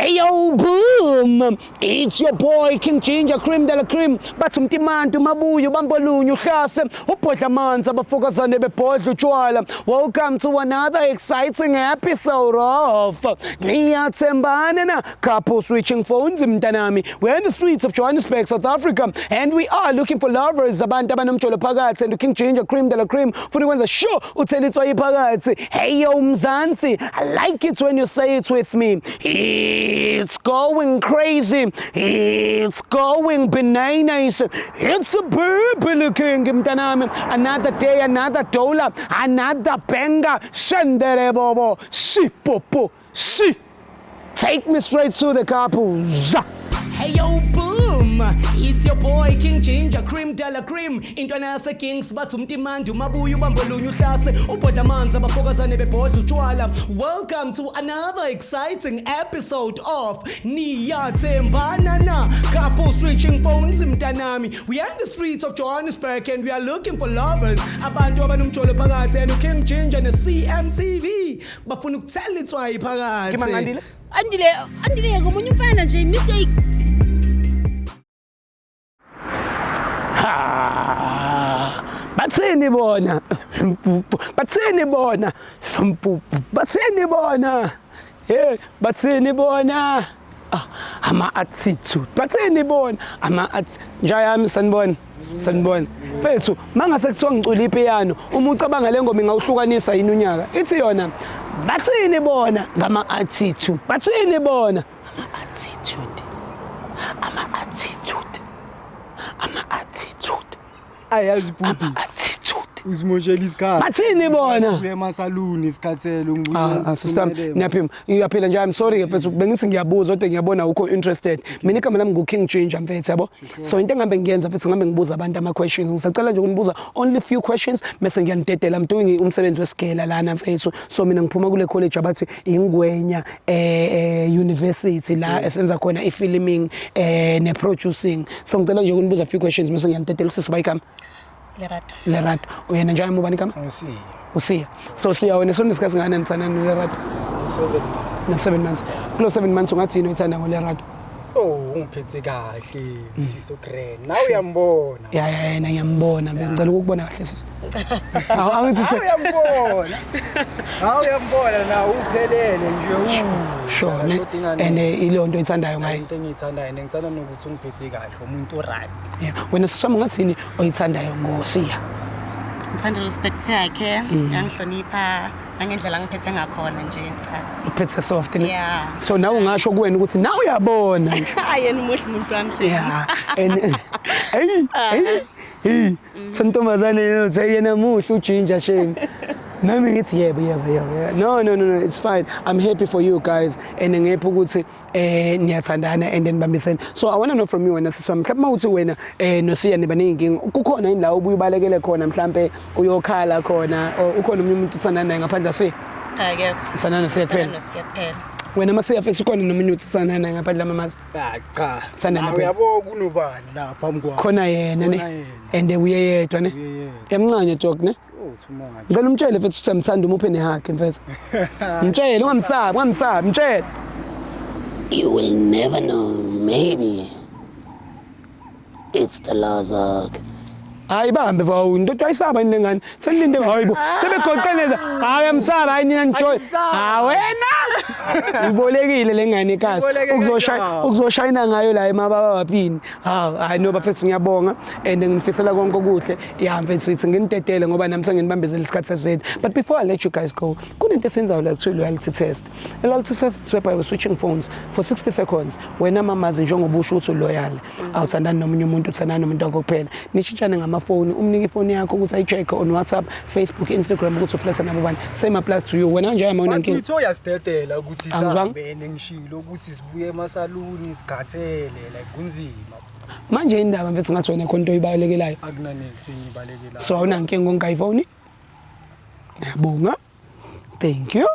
Hey yo, boom! It's your boy King Ginger, cream de la cream. Bathumthi mantu mabuyo bambolunye uhlase ubhodla amanzi abafokazane bebhodla utshwala. Welcome to another exciting episode of Niyathembana na couple switching phones mntanami. We're in the streets of Johannesburg, South Africa, and we are looking for lovers abantu abanomtsholo phakathi and King Ginger, cream de la cream. Funa ukwenza sure uthela itswayi phakathi. Hey yo Mzansi, I like it when you say it with me. It's going crazy. It's going bananas. It's a purple king mtanami. Another day, another dollar, another banger. Shendere bobo. Si popo. Si. Take me straight to the couple. Hey yo boom, it's your boy King Ginger, cream de la cream. Intwana yase Kings bathumthi mandu mabuyo bambolunye uhlase ubhodla amanzi abafokazane bebhodla utshwala. Welcome to another exciting episode of Niyathembana na couple switching phones mntanami. We are in the streets of Johannesburg and we are looking for lovers abantu abanomtsholo phakathi and King Ginger ne CMTV bafuna ukuthela itswayi phakathi. Andile ngomunye umfana nje mistake. Bathini bona? Bathini bona? Bathini bona? Yeah, bathini bona? Ama attitude. Bathini bona? Ama njayami sanibona. Sanibona. Mfethu, mangase kuthiwa ngicula ipiano, uma ucabanga le ngoma ingawuhlukanisa yini unyaka. Ithi yona bathini bona ngama attitude. Bathini bona? Ama attitude. Ama attitude. Ama attitude. Ayazi bhuti. Ama attitude. Uzimoshela isikhathi. Bathini bona? Uye emasaluni isikhathelo ngibuye. Sister, ngiyaphila nje. I'm sorry mfethu, bengithi ngiyabuza kodwa ngiyabona ukho interested. Mina igama lami King Ginger mfethu yabo. So into engambe ngiyenza mfethu ngambe ngibuza abantu ama questions. Ngisacela nje ukunibuza only few questions bese ngiyanidedela. I'm doing umsebenzi wesigela lana mfethu. So mina ngiphuma kule college abathi ingwenya university la esenza khona ifilming ne producing. So ngicela nje ukunibuza few questions bese ngiyanidedela usisiba igama. Lerato. Uyena njani mubani igama? Usiya. So siya wena sondisikhathi ngane nitsana noLerato? 7 months. Kulo 7 months ungathini uthanda ngoLerato? Oh, ungiphethe kahle, msiso grand. Nawe uyambona. Yeah, yena ngiyambona. Ngicela ukubona kahle sisi. Angithi uyambona. Uyambona na uphelele nje sure. And ilonto oyithandayo ngayo. Into engiyithandayo ngithanda nokuthi ungiphethe kahle, umuntu right. Yeah. Wena sisama ungathini oyithandayo ngoSiya? Ngithanda respect yakhe, yangihlonipha, nangendlela ngiphethe ngakhona nje cha. Uphethe soft ne? Yeah. So nawe ungasho kuwena ukuthi nawe uyabona. Yena umuhle umuntu wami nje. Yeah. And hey. Santombazane yena muhle uGinger shame. Nami ngithi yebo. No, it's fine. I'm happy for you guys and ngepho ukuthi niyathandana and then bambisene. So I want to know from you wena siswami mhlawumbe mawuthi wena noSiya niba nenkingi kukhona indlela obuye ubalekele khona mhlawumbe uyokhala khona ukhona umuntu uthandana naye ngaphandlease Akekho. uthandana noSiya kuphela. Wena masiya fethu khona nomunye uthandana naye ngaphandle amamazi. Cha. Uthandana Uyabo kunobani la phambi kwakho. Khona yena ne and uye yedwa ne. Yamncane joke ne. Ngicela umtshele mfethu ukuthi amthanda umuphe nehakhe mfethu. Mtshele ungamsabi, mtshele. You will never know, maybe. It's the Lazark. Hayi bambe vawu into ayisaba yini lengane selinde hayibo sebegoqeleza hayi amsaba hayi nina enjoy wena ibolekile lengane ikasi ukuzoshayina ngayo la emababa waphini hayi no bafethu ngiyabonga and ngifisela konke okuhle yeah mfethu ithi nginidedele ngoba nami senginibambezela isikhathi seside. But before I let you guys go, kunento esenzayo la kuthiwa loyalty test. A loyalty test is whereby we're switching phones for 60 seconds wena mamazi njengoba usho ukuthi loyal awuthandani nomunye umuntu uthandana nomuntu wakho kuphela nishintshane ngama phone umnike ifone yakho ukuthi ayicheck on WhatsApp, Facebook, Instagram ukuthi uflexa nabo bani. Same applies to you. Wena nje ama unankingi. Ngitho yasidedela ukuthi sahambene ngishilo ukuthi sibuye emasaluni sigathele like kunzima. Manje indaba mfethu ngathi wena khona into oyibalekelayo. Akunaneki sengibalekelayo. So awunankingi ngonke iPhone? Ngiyabonga. Thank you.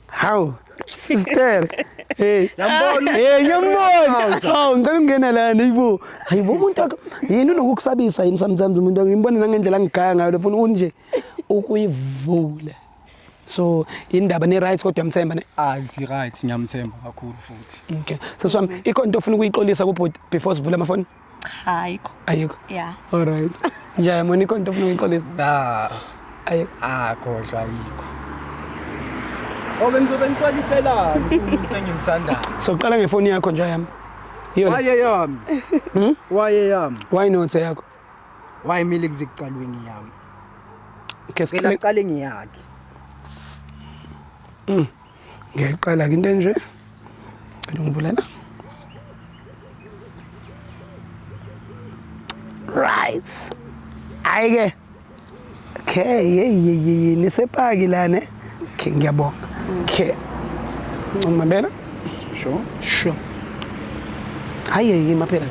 How? Sister. Hey. Yambona. Ngiyambona. Ngicela ungena la nibo. Hayibo umuntu yini unokusabisa yimi sometimes umuntu ngimbona nangendlela ngigaya ngayo lefuna unje ukuyivula. So indaba ne-rights kodwa yamthemba ne? Si-right ngiyamthemba kakhulu futhi. Okay. Sisi wami, ikhona into ofuna ukuyixolisa kubhuti before sivule amafoni? Cha, ayikho. Ayikho. Yeah. All right. Njaya mona ikhona into ofuna ukuyixolisa? Ayikho. Khodla ayikho. Bengizobe ngixoliselani umuntu engimthandayo. So qala ngefoni yakho nje yami. Waye yami. Waye yami. Why not yakho? Why mile kuziqalweni yami? Okay, Siqale ngiyakhe. Ngiyaqala ke into enje. Ngivula la. Right. Ayike. Okay, nisepaki la ne. Okay, ngiyabonga. Okay. Mabela? Sure. Hayi maphela.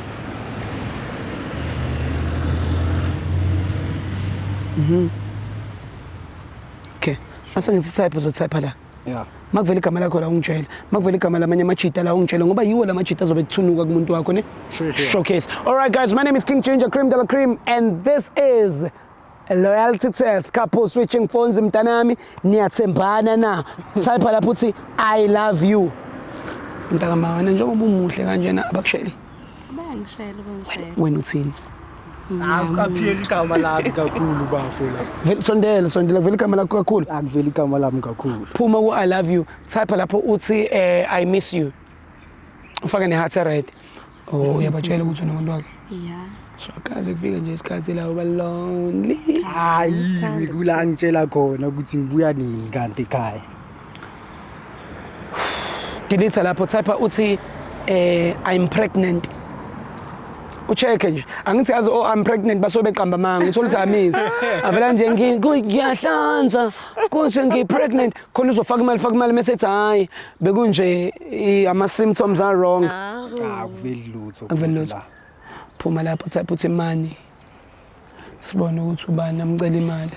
Okay. Mase ngithi type uzotype la. Yeah. Makuvela igama lakho la ungitshela. Makuvela igama lamanye amachita la ungitshela ngoba yiwo la machita azobe kuthunuka kumuntu wakho ne? Sure. Showcase. All right guys, my name is King Ginger Cream de la Cream and this is a loyalty test. Couple switching phones mntanami niyathembana na. Type lapho uthi I love you. Mntaka wena njengoba umuhle kanjena abakusheli. Bangishela. Wena uthini? Akapheli igama lami kakhulu bafo la. Sondela vele igama lakho kakhulu. Akuveli igama lami kakhulu. Phuma ku I love you. Type lapho uthi I miss you. Ufaka ne heart red. Oh uyabatshela ukuthi unomuntu wakhe. Yeah. So akaze kufika nje isikhathi la uba lonely. Hayi kula ngitshela khona ukuthi ngibuya nini kanti ekhaya. Delete lapho type uthi I'm pregnant. Ucheck nje angithi yazi I'm pregnant baso beqamba manga uthola ukuthi amisi avela nje ngiyahlanza konke ngipregnant khona uzofaka imali message hayi bekunje ama symptoms are wrong. Akuveli lutho. Akuveli lutho. Phuma lapho type uthi money. Sibone ukuthi ubani amcela imali.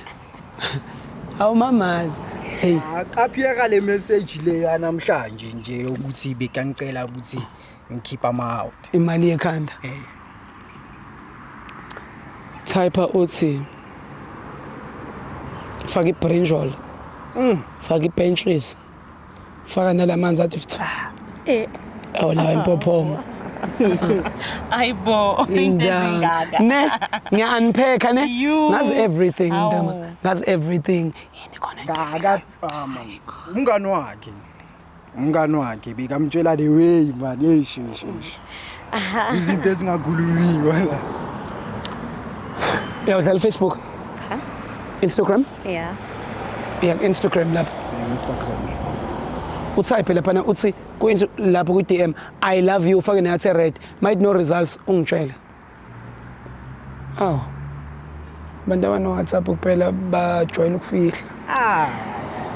Awumamazi. Hey. Akaphiyeka le message le yanamhlanje nje ukuthi bekangicela ukuthi ngikhipha ama-out. Imali ekhanda. Type uthi faka ibrinjol. Faka ipentries. Faka nalamanzi athi awula impophomo. Ayibo into ezingaka. Ne ngiya-unpack ne You. ngazi everything Awu. ndama ngazi everything yini khona into umngani wakhe bekamtshela the way man yeshi izinto ezingakhulumiwa la. udlala Facebook Instagram Yeah. Instagram lapho Instagram. utype lapha uthi lapho ku DM I love you ufake neyathi red might no results ungitshela. Bantu abano WhatsApp kuphela bajoin ukufihla.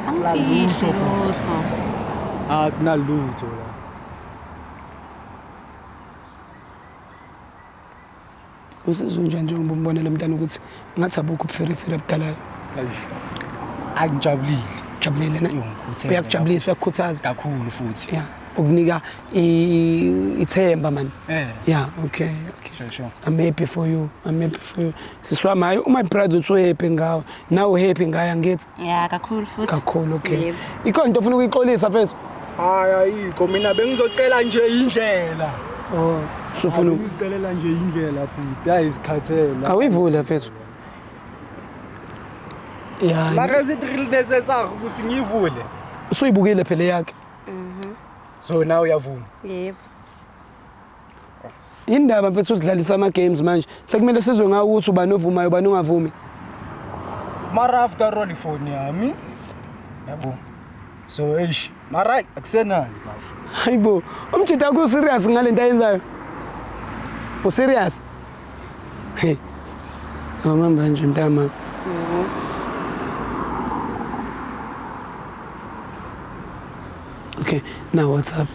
Angifihli lutho. Akunalutho la. Usizwe njani umbonela umntana ukuthi ngathi abukho ubufirifiri abudalayo. Angijabulile. Jabulile ne? Uyangikhuthela. Uyakujabulisa uyakukhuthaza Kakhulu futhi. yeah ukunika ithemba man. Yeah okay. Sure. I'm happy for you. Siswami hayi uma proud uthi happy ngawe now happy ngaya ngithi Yeah, kakhulu futhi. kakhulu okay. Yebo. Ikhona into ofuna ukuyixolisa mfethu? Ayikho mina bengizocela nje indlela. Sufuna Ngizicelela nje indlela futhi ayizikhathela. awuyivula mfethu. Yeah. Mara is it really necessary ukuthi ngivule? Usuyibukile phela yakhe. So now uyavuma. Yebo. Indaba mfethu usidlalisa ama games manje. Sekumele sizwe ngawo ukuthi ubani ovumayo ubani ongavumi. Mara after all ifoni yami. Yabo. So mara akusenani bafu. Hayibo, umjida ku serious ngale nto ayenzayo. U serious? Hey. Awumamba nje mntama. Okay, now what's up?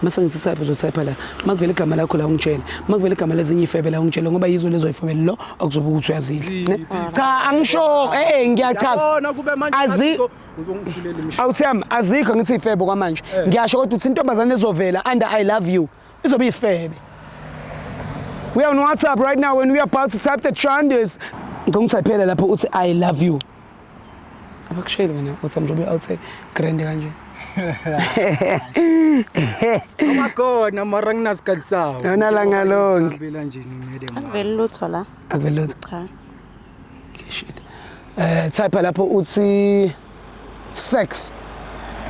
Mase ngithi type uzotype la. Makuvela igama lakho la ungitshela. Makuvela igama lezinye ifebe la ungitshela ngoba yizo lezo ifebe lo akuzobe ukuthi uyazidla. Ne? Cha, angisho, ngiyachaza. Yabona kube manje uzongiphulela imishini. Awuthami azikho ngithi ifebe kwamanje. Ngiyasho kodwa uthi intombazane ezovela under I love you. Izobe isifebe. We are on WhatsApp right now when we are about to type the trenders. Ngongtypela lapho uthi I love you. abakusheli wena uthi mjobe outside grand kanje Amakhona mara nginasikhathi sawo. Yona la ngalonke. Ngibela nje ngimede manje. Akuveli lutho la. akuvele lutho Cha. shit type lapho uthi sex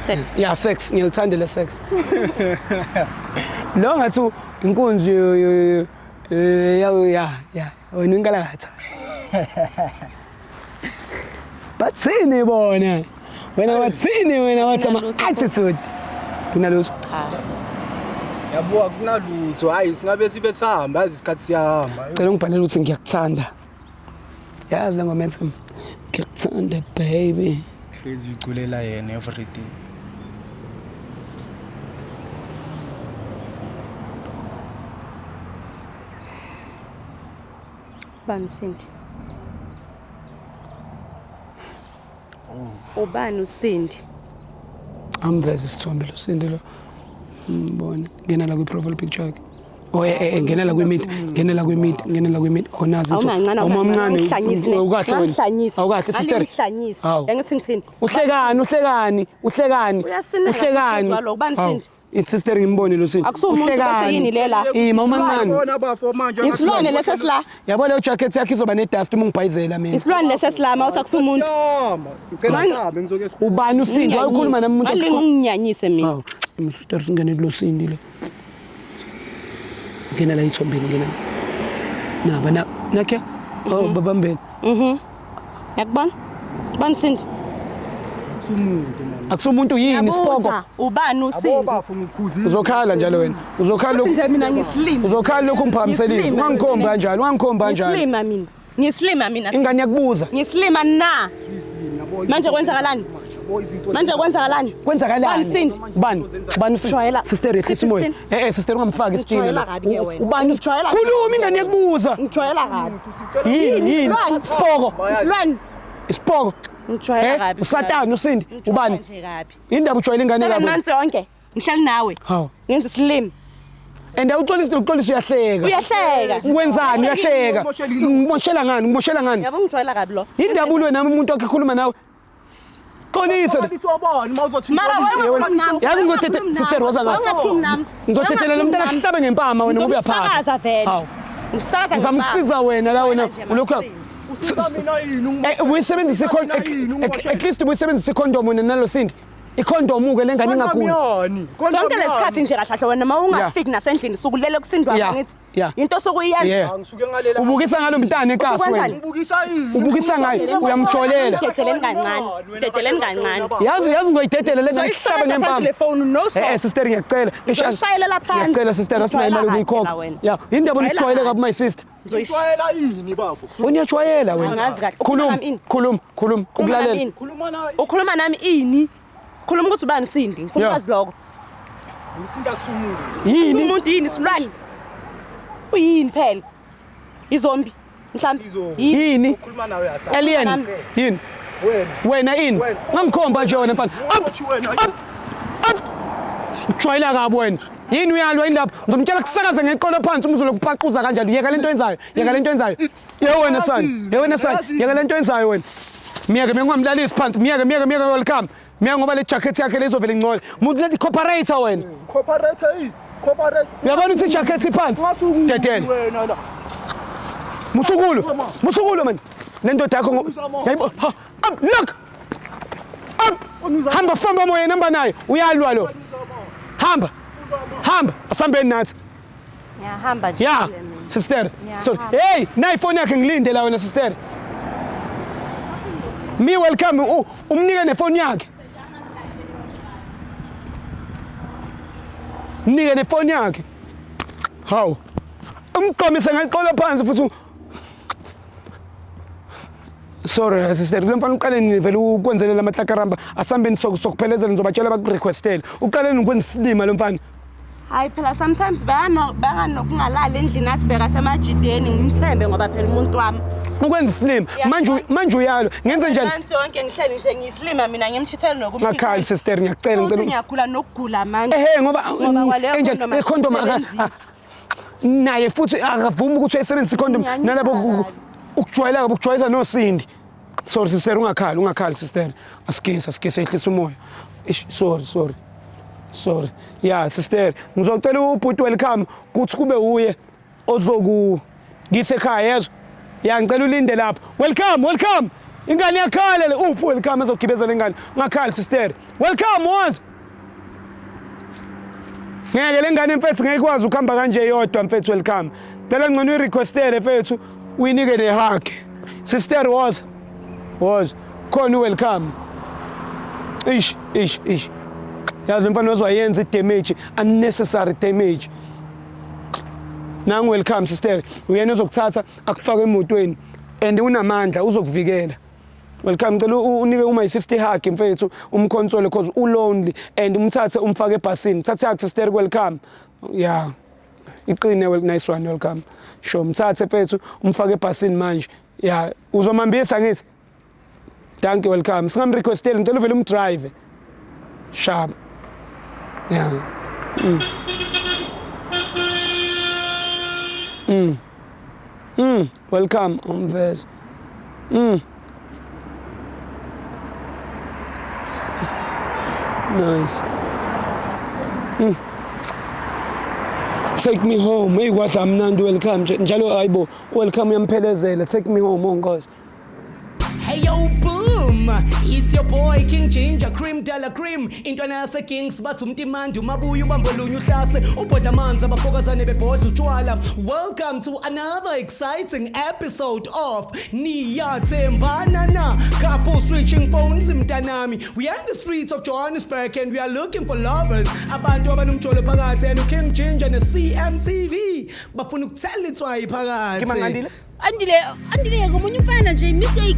Sex. yeah sex ngiyalithandele sex lo ngathi inkunzi ya wena inkalakatha bathini bona wena wathini wena wathi ama attitude kunalutho Cha. Yabo kunalutho hayi singabe sibe sihamba yazi isikhathi siyahamba. cela ungibhalele ukuthi ngiyakuthanda yazi la ngomenthi ngiyakuthanda baby Hlezi uculela yena everyday. Bamsindi. Ubani uSindi? amveze isithombe lo Sindi lo mbone ngena la kwi-profile picture yakhe ngena la ngena la kwimid onazi Awumncane ukahle wena awukahle sister Yangithi ngithini? uhlekani Uyasinela lo ubani Sindi? sister ngimbone lo Sindi Akusumuntu bese yini lela? mama omncane Bona abafo manje. Isilwane lesesla. yabo le jacket yakhe izoba ne-dust uma ungibhayizela mina Isilwane lesesla uthi akusumuntu. Ngicela sabe ngizoke ubani uSindi wayekhuluma nami umuntu Mali nginginyanyise mina. hawu sister singene kulo Sindi le ngena la ithombeni ngena nakhe babambeni Yakubona? Ubani Sindi? umuntu manje. akusumuntu yini isipoko Ubani uSindi? Abafo ngikhuzi. uzokhala njalo wena uzokhala lokhu Nje mina ngislima. uzokhala lokhu ungiphakamiselile ungangikhomba Ngislima mina. Ngislima mina. ingane yakubuza Ngislima na. Manje kwenzakalani? Manje kwenzakalani? Bani Sindi? bani Jwayela. sister yehlisa umoya sister ungamfaki isitini Ngijwayela kabi ke wena. ubani Ngijwayela khuluma ingane yakubuza Ngijwayela kabi. yini isipoko Isilwane. Ngijwayela kabi. usatana uSindi ubani Nje kabi. indaba ujwayela ingane Sele kabi manje yonke. Ngihlali nawe. hawu Ngenza isilimi. and uxolisa uyahleka Uyahleka. wenzani uyahleka ngimoshela ngani Yabo ngijwayela kabi lo. indaba ulwe nami umuntu wakhe ekhuluma nawe xolisa Sobona mawuzothi Mara wewe nami. yazi ngizothethe sister woza ngapha ngizothethe lo mntana sihlabe ngempama wena ngoba uyaphatha Ngizomsakaza vele. hawu Ngizosakaza ngizama ukusiza wena la wena ulokhu usiza mina yini uyisebenzisa at least uyisebenzisa icondom wena nalo Sindi icondom ke lengane ingakuni Sonke lesikhathi nje kahle wena mawungafiki nasendlini sukulele kusindwa ngithi. Into sokuyenza. angisuke ngalela ubukisa ngalo mntana enkasi wena ubukisa yini ubukisa ngaye uyamjolela Dedeleni kancane. Dedeleni kancane. yazi ngoyidedele le ngane sihlabe ngempama Le phone no so. sister ngiyacela Uzoshayela phansi. ngiyacela sister asinayo imali uyikhokha ya indaba unijwayele kabi my sister Uzoyishayela yini bafo uniyajwayela wena Angazi kahle. khuluma ukulalela khuluma nawe Ukhuluma nami ini? Khuluma ukuthi ubani Sindi? Ngifuna ukwazi lokho. usinda kusumuntu yini Umuntu yini isilwane? Uyini phela? Izombi. Mhlambi. yini ukhuluma nawe asa alien yini wena ini ngangikhomba nje wena mfana jwayela kabi wena yini uyalwa indaba ngizomtshela kusakaza ngeqolo phansi umzulo kupaquza kanjani yeka lento yenzayo ye wena sani yeka lento yenzayo wena miyeke mengamlalisi phansi miyeke welcome miya ngoba le jacket yakhe lezovela ingcole umuntu lethi cooperator wena cooperate uyabona ukuthi jacket iphansi dedele wena la musukulu man lento yakho yayibo look hamba famba moya namba naye uyalwa lo hamba asambeni nathi Ngiyahamba nje. ya sister so hey nayi phone yakhe ngilinde la wena sister mi welcome umnike nefone yakhe mnike nefone yakhe hawu umqomise ngayiqola phansi futhi sorry sister lo mfana uqaleni vele ukwenzelela amahlakaramba asambeni sokuphelezela ngizobatshela bakurequestele uqaleni ukwenza isilima lo mfana Hayi phela sometimes banganokungalala endlini athi beka semajideni ngimthembe ngoba phela umuntu wami. ukwenza isilima manje uyalo ngenze njani Nansi yonke ngihleli nje ngiyisilima mina ngimchithele nokumchithela. ngakhali sister ngiyacela Ngicela ngiyagula nokugula manje. ngoba enjani icondom naye futhi akavumi ukuthi uyisebenzise icondom nalabo ukujwayela kabi ukujwayeza noSindi Sorry sister, ungakhali sister. Asikise ehlisa umoya. Sorry. Yeah sister, ngizocela ubhuti welcome kuthi kube uye ozokugisa ekhaya yezwa. Yeah ngicela ulinde lapha. Welcome. Ingane yakhala le welcome ezogibezela ingane. Ungakhali sister. Welcome was. Ngeke lengane mfethu ngekwazi ukuhamba kanje yodwa mfethu welcome. Cela ngcono urequestele mfethu uyinike nehug. Sister was khona welcome. Ish. Yazi mfana wayenza damage, unnecessary damage. Nangu welcome sister. Uyena uzokuthatha akufaka emotweni and unamandla uzokuvikela. Welcome ngicela unike uma-50 hug mfethu umconsole because ulonely and umthathe umfake ebhasini. Thatha hug sister welcome. Yeah. Iqine nice one welcome. Sure mthathe mfethu umfake ebhasini manje. Yeah, uzomambisa ngithi. Thank you welcome. Singamrequesteli ngicela uvele umdrive. Sharp. Yeah. Welcome umvezi. Nice. Take me home. Hey, what I'm not welcome. Njalo aibo. Welcome yamphelezela. Take me home, ngozi. Hey yo boom, it's your boy King Ginger Cream Della Cream. Intwana yase Kings bathi umtimandi umabuya ubambolunya uhlase ubhodla amanzi abafokazane bebhodla utshwala. Welcome to another exciting episode of Niyathembana na. Couple switching phones mntanami. We are in the streets of Johannesburg and we are looking for lovers. Abantu abanomjolo phakathi and King Ginger ne CMTV bafuna ukuthela itswayi phakathi. Andile ngomunye umfana nje mistake